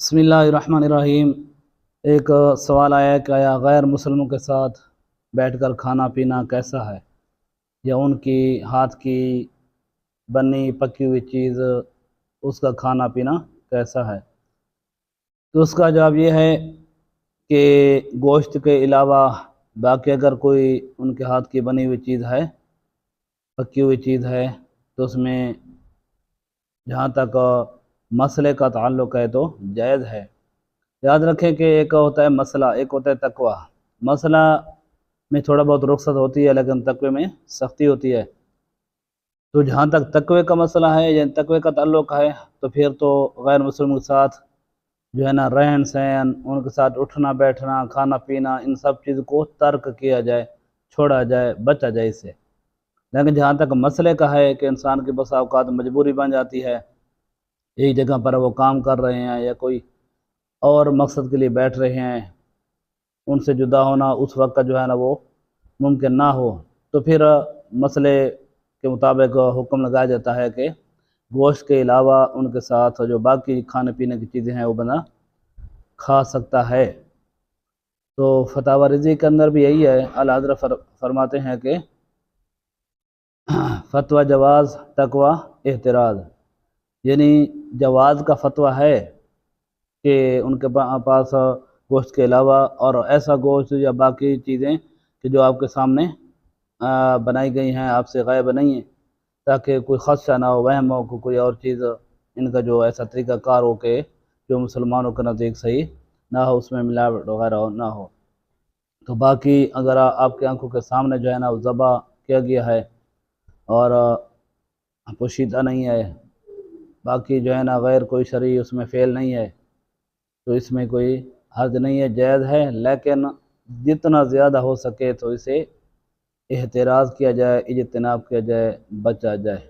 बिस्मिल्लाहिर्रहमानिर्रहीम। एक सवाल आया है कि आया गैर मुसलमानों के साथ बैठकर खाना पीना कैसा है, या उनकी हाथ की बनी पकी हुई चीज़ उसका खाना पीना कैसा है। तो उसका जवाब ये है कि गोश्त के अलावा बाकी अगर कोई उनके हाथ की बनी हुई चीज़ है, पकी हुई चीज़ है, तो उसमें जहाँ तक मसले का ताल्लुक़ है तो जायज़ है। याद रखें कि एक होता है मसला, एक होता है तकवा। मसला में थोड़ा बहुत रुख्सत होती है, लेकिन तकवे में सख्ती होती है। तो जहाँ तक तकवे का मसला है या तकवे का ताल्लुक़ है, तो फिर तो गैर मुस्लिम के साथ जो है ना रहन सहन, उनके साथ उठना बैठना खाना पीना, इन सब चीज़ को तर्क किया जाए, छोड़ा जाए, बचा जाए इससे। लेकिन जहाँ तक मसले का है कि इंसान की बसा औक़ात मजबूरी बन जाती है, एक जगह पर वो काम कर रहे हैं या कोई और मकसद के लिए बैठ रहे हैं, उनसे जुदा होना उस वक्त जो है ना वो मुमकिन ना हो, तो फिर मसले के मुताबिक हुक्म लगाया जाता है कि गोश्त के अलावा उनके साथ जो बाकी खाने पीने की चीज़ें हैं वो बंदा खा सकता है। तो फतावा रिज़ी के अंदर भी यही है। आला हज़रत फरमाते हैं कि फतवा जवाज़ तकवा एहतिराज़, यानी जवाज़ का फतवा है कि उनके पास गोश्त के अलावा और ऐसा गोश्त या बाकी चीज़ें कि जो आपके सामने बनाई गई हैं, आपसे गायब नहीं हैं, ताकि कोई खदशा ना हो, वहम हो कि कोई और चीज़ इनका जो ऐसा तरीक़ाकार हो कि जो मुसलमानों के नज़दीक सही ना हो, उसमें मिलावट वगैरह ना हो। तो बाकी अगर आपकी आंखों के सामने जो है ना वो ज़बह किया गया है और पोशीदा नहीं है, बाकी जो है ना गैर कोई शरई उसमें फ़ेल नहीं है, तो इसमें कोई हर्ज नहीं है, जायज़ है। लेकिन जितना ज़्यादा हो सके तो इसे एहतिराज़ किया जाए, इज्तिनाब किया जाए, बचा जाए।